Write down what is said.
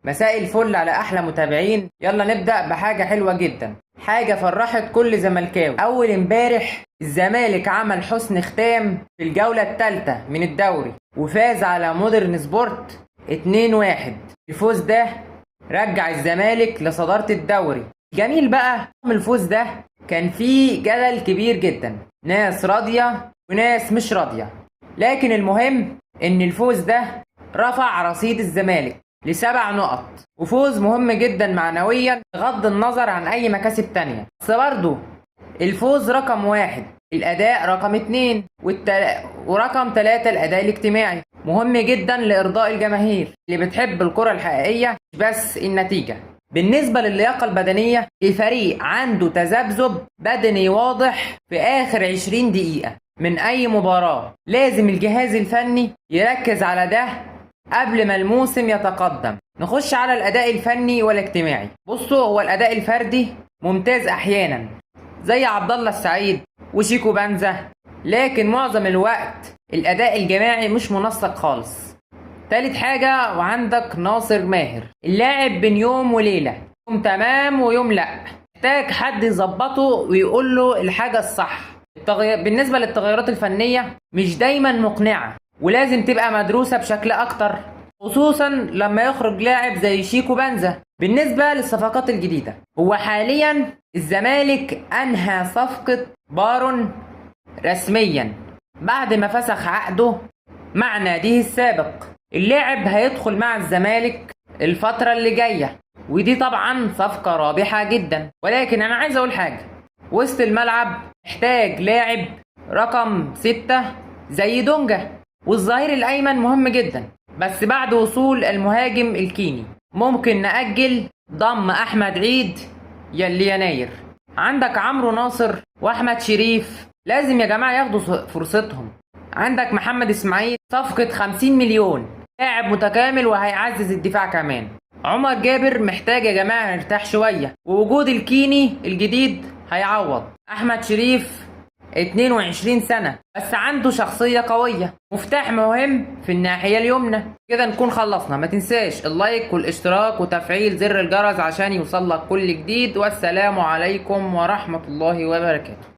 مساء الفل على احلى متابعين. يلا نبدأ بحاجة حلوة جدا، حاجة فرحت كل زملكاوي. اول امبارح الزمالك عمل حسن ختام في الجولة الثالثة من الدوري وفاز على مودرن سبورت 2-1. الفوز ده رجع الزمالك لصدارة الدوري. جميل بقى من الفوز ده كان فيه جدل كبير جدا، ناس راضية وناس مش راضية، لكن المهم ان الفوز ده رفع رصيد الزمالك ل7 نقط، وفوز مهم جدا معنويا بغض النظر عن اي مكاسب تانية. بس برضه الفوز رقم 1، الاداء رقم 2، ورقم 3 الاداء الاجتماعي مهم جدا لارضاء الجماهير اللي بتحب الكرة الحقيقية مش بس النتيجة. بالنسبة للياقة البدنية، الفريق عنده تذبذب بدني واضح في آخر 20 دقيقة من أي مباراة. لازم الجهاز الفني يركز على ده قبل ما الموسم يتقدم. نخش على الأداء الفني والاجتماعي. بصوا، هو الأداء الفردي ممتاز أحيانا زي عبد الله السعيد وشيكو بنزا، لكن معظم الوقت الأداء الجماعي مش منسق خالص. تالت حاجة، وعندك ناصر ماهر، اللاعب بين يوم وليلة، يوم تمام ويوم لأ، محتاج حد يظبطه ويقول له الحاجة الصح. بالنسبة للتغيرات الفنية مش دايما مقنعة ولازم تبقى مدروسة بشكل أكتر، خصوصا لما يخرج لاعب زي شيكو بنزا. بالنسبة للصفقات الجديدة، هو حاليا الزمالك أنهى صفقة بارون رسميا بعد ما فسخ عقده مع ناديه السابق. اللاعب هيدخل مع الزمالك الفترة اللي جاية، ودي طبعا صفقة رابحة جدا. ولكن أنا عايز أقول حاجة، وسط الملعب محتاج لاعب رقم 6 زي دونجا، والظهير الأيمن مهم جدا، بس بعد وصول المهاجم الكيني ممكن نأجل ضم أحمد عيد ليناير. عندك عمرو ناصر وأحمد شريف لازم يا جماعة ياخدوا فرصتهم. عندك محمد إسماعيل صفقة 50 مليون، لاعب متكامل وهيعزز الدفاع كمان. عمر جابر محتاج يا جماعة نرتاح شوية، ووجود الكيني الجديد هيعوض. أحمد شريف 22 سنة بس عنده شخصية قوية، مفتاح مهم في الناحية اليمنى. كده نكون خلصنا. ما تنساش اللايك والاشتراك وتفعيل زر الجرس عشان يوصلك كل جديد، والسلام عليكم ورحمة الله وبركاته.